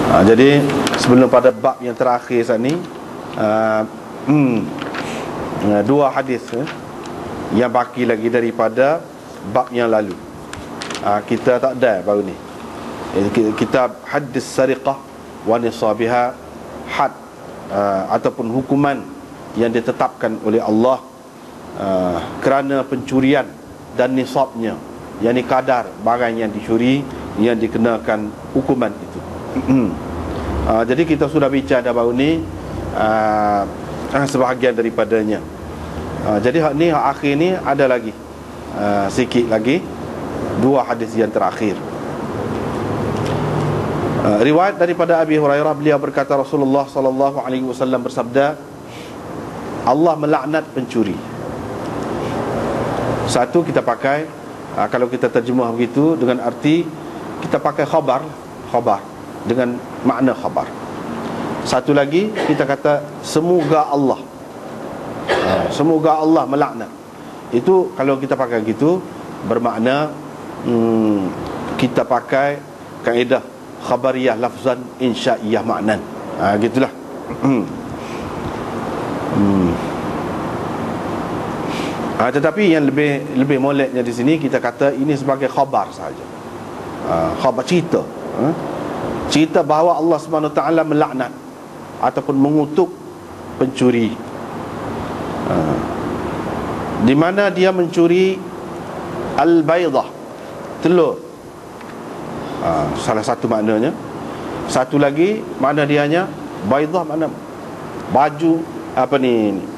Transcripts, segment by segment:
Jadi sebelum pada bab yang terakhir saat ni, dua hadis yang baki lagi daripada bab yang lalu. Kita tak ada baru ni. Kitab hadis sariqah wa nisabiha, had ataupun hukuman yang ditetapkan oleh Allah kerana pencurian dan nisabnya, yakni kadar barang yang dicuri yang dikenakan hukuman itu. Jadi kita sudah bicara baru ni sebahagian daripadanya. Jadi hak ni, hak akhir ni ada lagi sikit lagi dua hadis yang terakhir. Riwayat daripada Abi Hurairah, beliau berkata Rasulullah sallallahu alaihi wasallam bersabda, Allah melaknat pencuri. Satu kita pakai, kalau kita terjemah begitu dengan arti kita pakai khabar dengan makna khabar. Satu lagi kita kata semoga Allah, semoga Allah melaknat. Itu kalau kita pakai gitu bermakna kita pakai kaedah khabariyah lafzan insya'iyah maknan. Gitulah. Tetapi yang lebih moleknya di sini kita kata ini sebagai khabar saja. Khabar, cerita. Cerita bahawa Allah Subhanahu Taala melaknat ataupun mengutuk pencuri. Di mana dia mencuri al-baydah, telur. Salah satu maknanya. Satu lagi makna dianya baydah, makna baju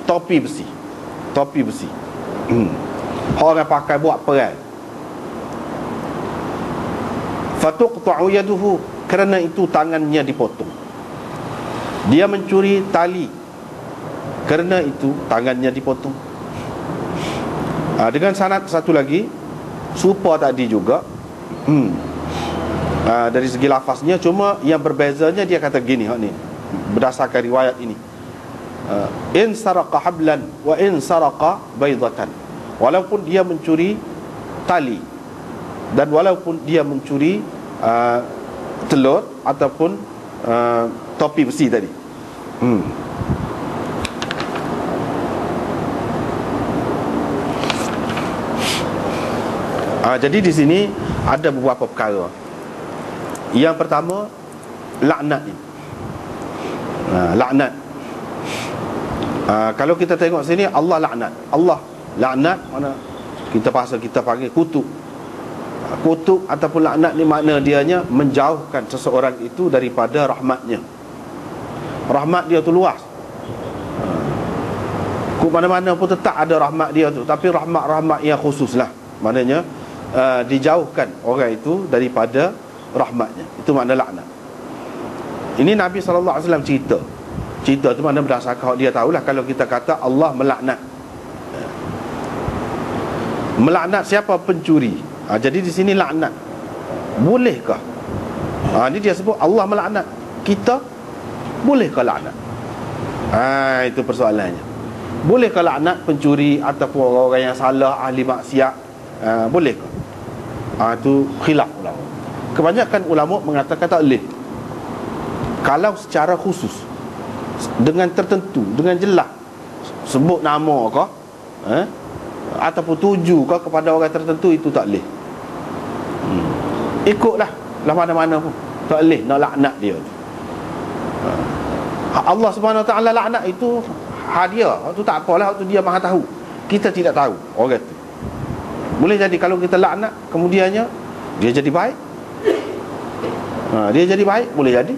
topi besi. Topi besi. Orang pakai buat perang. Fatuqta'u yaduhu, kerana itu tangannya dipotong. Dia mencuri tali, kerana itu tangannya dipotong. Dengan sanad satu lagi serupa tadi juga. Dari segi lafaznya, cuma yang berbezanya dia kata gini, hak ni berdasarkan riwayat ini, in saraqa hablan wa in saraqa baydatan, walaupun dia mencuri tali dan walaupun dia mencuri telur ataupun topi besi tadi. Jadi di sini ada beberapa perkara. Yang pertama, laknat ni. Laknat. Kalau kita tengok sini, Allah laknat. Allah laknat mana kita panggil kutuk. Kutuk ataupun laknat ni makna dianya menjauhkan seseorang itu daripada rahmatnya. Rahmat dia tu luas. Mana-mana pun tetap ada rahmat dia tu, tapi rahmat-rahmat yang khusus lah. Maknanya dijauhkan orang itu daripada rahmatnya. Itu makna laknat. Ini Nabi SAW cerita. Cerita tu makna berdasarkan dia tahulah. Kalau kita kata Allah melaknat, melaknat siapa? Pencuri. Jadi di sini laknat. Bolehkah? Ini dia sebut Allah melaknat. Kita bolehkah laknat? Itu persoalannya. Bolehkah laknat pencuri ataupun orang yang salah, ahli maksiat? Bolehkah? Itu khilaf ulama. Kebanyakan ulama mengatakan tak boleh. Kalau secara khusus, dengan tertentu, dengan jelas, sebut nama kah, ataupun tuju kah kepada orang tertentu, itu tak boleh. Ikutlah lah mana-mana pun tak boleh nak laknat dia. Allah Subhanahu Taala laknat itu hadiah. Itu tak apalah, itu dia Maha tahu. Kita tidak tahu orang tu. Boleh jadi kalau kita laknat, kemudiannya dia jadi baik. Dia jadi baik, boleh jadi.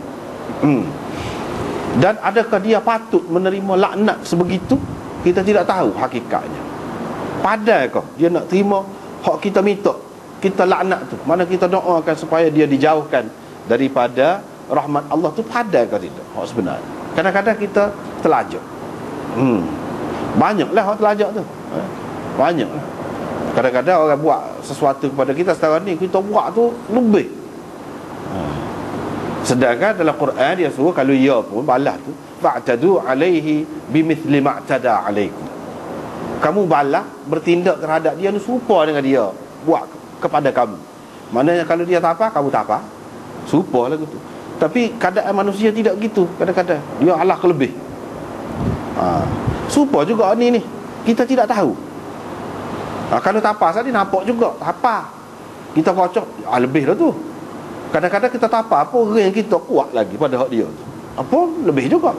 Dan adakah dia patut menerima laknat sebegitu? Kita tidak tahu hakikatnya. Padaikah dia nak terima hak kita minta, kita laknat tu, mana kita doakan supaya dia dijauhkan daripada rahmat Allah tu, padaikah tidak hak sebenarnya? Kadang-kadang kita terlajak. Banyaklah hak terlajak tu. Banyaklah. Kadang-kadang orang buat sesuatu kepada kita sekarang ni, kita buat tu lebih. Sedangkan dalam Quran dia suruh kalau ia pun balas tu, fa'tadu alaihi bimithli ma'tada alaikum. Kamu balas, bertindak terhadap dia ni serupa dengan dia buat kepada kamu. Maknanya kalau dia tak apa, kamu tak apa. Serupa lah gitu. Tapi keadaan manusia tidak gitu. Kadang-kadang dia Allah kelebih. Supa juga ni kita tidak tahu. Kalau tapas tadi nampak juga tapas. Kita kocok lebih dah tu. Kadang-kadang kita tapas apa orang yang kita kuat lagi pada hak dia tu. Apa lebih juga.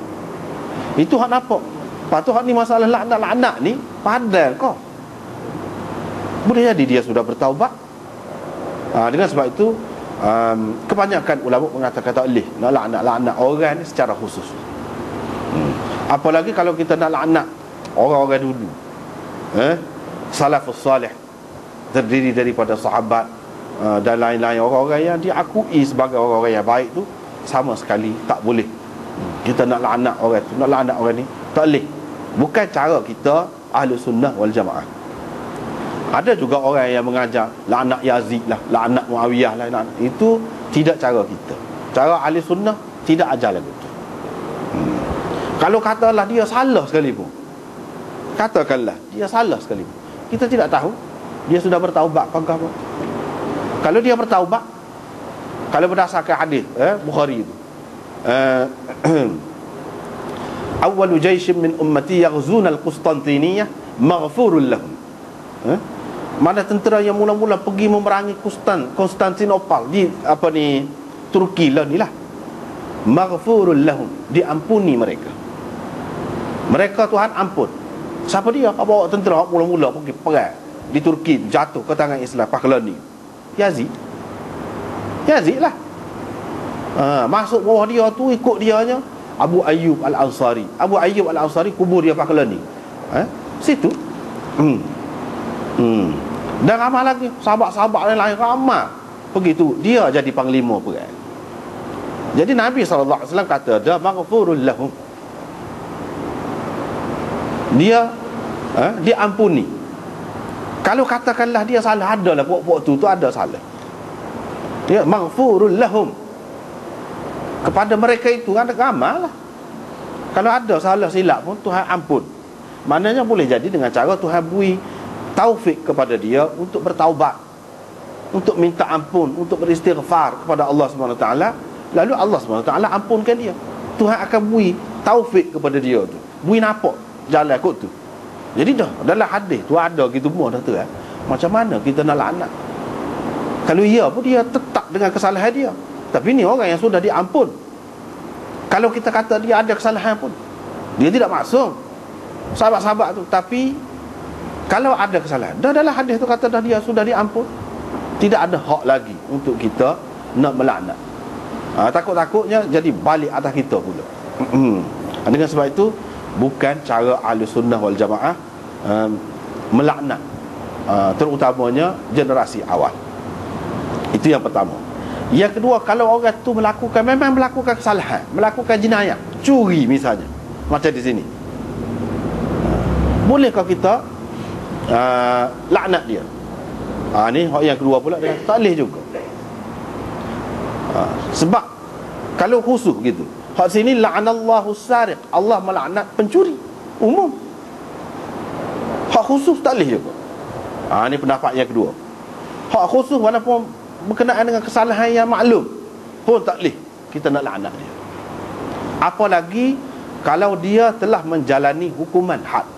Itu hak nampak. Lepas tu hak ni masalah laknat ni padang kau. Boleh jadi dia sudah bertaubat. Dengan sebab itu kebanyakan ulama mengatakan tak boleh nak laknat orang ni secara khusus. Apalagi kalau kita nak laknat orang-orang dulu, salafus salih, terdiri daripada sahabat dan lain-lain, orang-orang yang diakui sebagai orang-orang yang baik tu, sama sekali tak boleh kita nak laknat orang tu, nak laknat orang ni, tak boleh. Bukan cara kita ahli sunnah wal jamaah. Ada juga orang yang mengajar laknat Yazid lah, laknat Muawiyah lah, itu tidak cara kita. Cara ahli sunnah tidak ajar lagu tu. Kalau katalah dia salah sekalipun, katakanlah dia salah sekalipun, kita tidak tahu dia sudah bertaubat apa. Kalau dia bertaubat, kalau berdasarkan hadis Bukhari itu, awwalu jaishin min ummati yaghzuna al-Qustantiniyah maghfurun lahum. Mana tentera yang mula-mula pergi memerangi Konstantinopel di Turki lah ni lah, maghfurun lahum, diampuni mereka. Mereka Tuhan ampun. Siapa dia? Kau bawa tentera mula-mula pergi perang di Turki, jatuh ke tangan Islam Pahlavi. Yazid lah. Masuk bawah dia tu, ikut dianya Abu Ayyub Al-Ansari. Abu Ayyub Al-Ansari kubur dia Pahlavi. Situ. Dan ramai lagi sahabat-sahabat lain ramai pergi tu, dia jadi panglima perang. Jadi Nabi SAW kata ada maghfurul lahum, dia diampuni. Kalau katakanlah dia salah, adalah puak-puak tu ada salah, dia maghfurul lahum, kepada mereka itu ada amal lah. Kalau ada salah silap pun Tuhan ampun. Maknanya boleh jadi dengan cara Tuhan beri taufik kepada dia untuk bertaubat, untuk minta ampun, untuk beristighfar kepada Allah SWT. Lalu Allah SWT ampunkan dia. Tuhan akan beri taufik kepada dia tu, beri nampak jalan kot tu. Jadi dah dalam hadis tu ada gitu semua dah tu. Macam mana kita nak laknat? Kalau ia pun dia tetap dengan kesalahan dia, tapi ni orang yang sudah diampun. Kalau kita kata dia ada kesalahan pun, dia tidak maksum, sahabat-sahabat tu. Tapi kalau ada kesalahan, dah dalam hadis tu kata dah dia sudah diampun, tidak ada hak lagi untuk kita nak melaknat. Takut-takutnya jadi balik atas kita pula. Dengan sebab itu bukan cara ahli sunnah wal jamaah melaknat, terutamanya generasi awal. Itu yang pertama. Yang kedua, kalau orang tu memang melakukan kesalahan, melakukan jenayah, curi misalnya, macam di sini, bolehkah kita laknat dia? Ni yang kedua pula, tak boleh juga. Sebab kalau khusus gitu, hak sini la'anallahu sariq, Allah melaknat pencuri umum. Hak khusus tak boleh juga. Ni pendapat yang kedua. Hak khusus walaupun berkenaan dengan kesalahan yang maklum pun tak boleh kita nak laknat dia. Apalagi kalau dia telah menjalani hukuman had.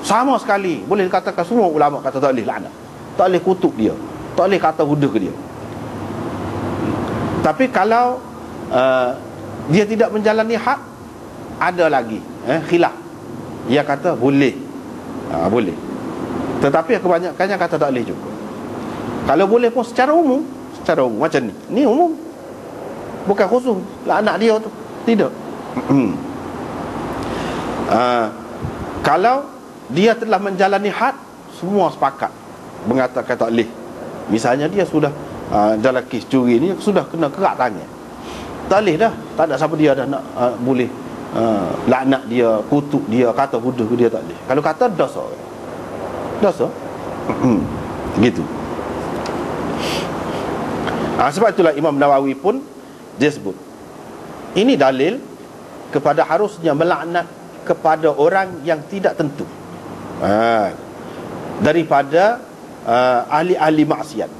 Sama sekali boleh dikatakan, semua ulama kata tak boleh laknat, tak boleh kutuk dia, tak boleh kata hudah ke dia. Tapi kalau dia tidak menjalani had, ada lagi khilaf. Dia kata boleh, boleh. Tetapi kebanyakannya kata tak boleh juga. Kalau boleh pun secara umum macam ni. Ni umum, bukan khusus laknat dia tu, tidak. Kalau dia telah menjalani had, semua sepakat mengatakan tak boleh. Misalnya dia sudah dalam kes curi ni sudah kena kerak tangan, tak boleh dah, tak ada siapa dia dah nak boleh laknat dia, kutuk dia, kata huduh dia, tak boleh. Kalau kata dosa gitu. Sebab itulah Imam Nawawi pun dia sebut ini dalil kepada harusnya melaknat kepada orang yang tidak tentu, daripada ahli-ahli maksiat.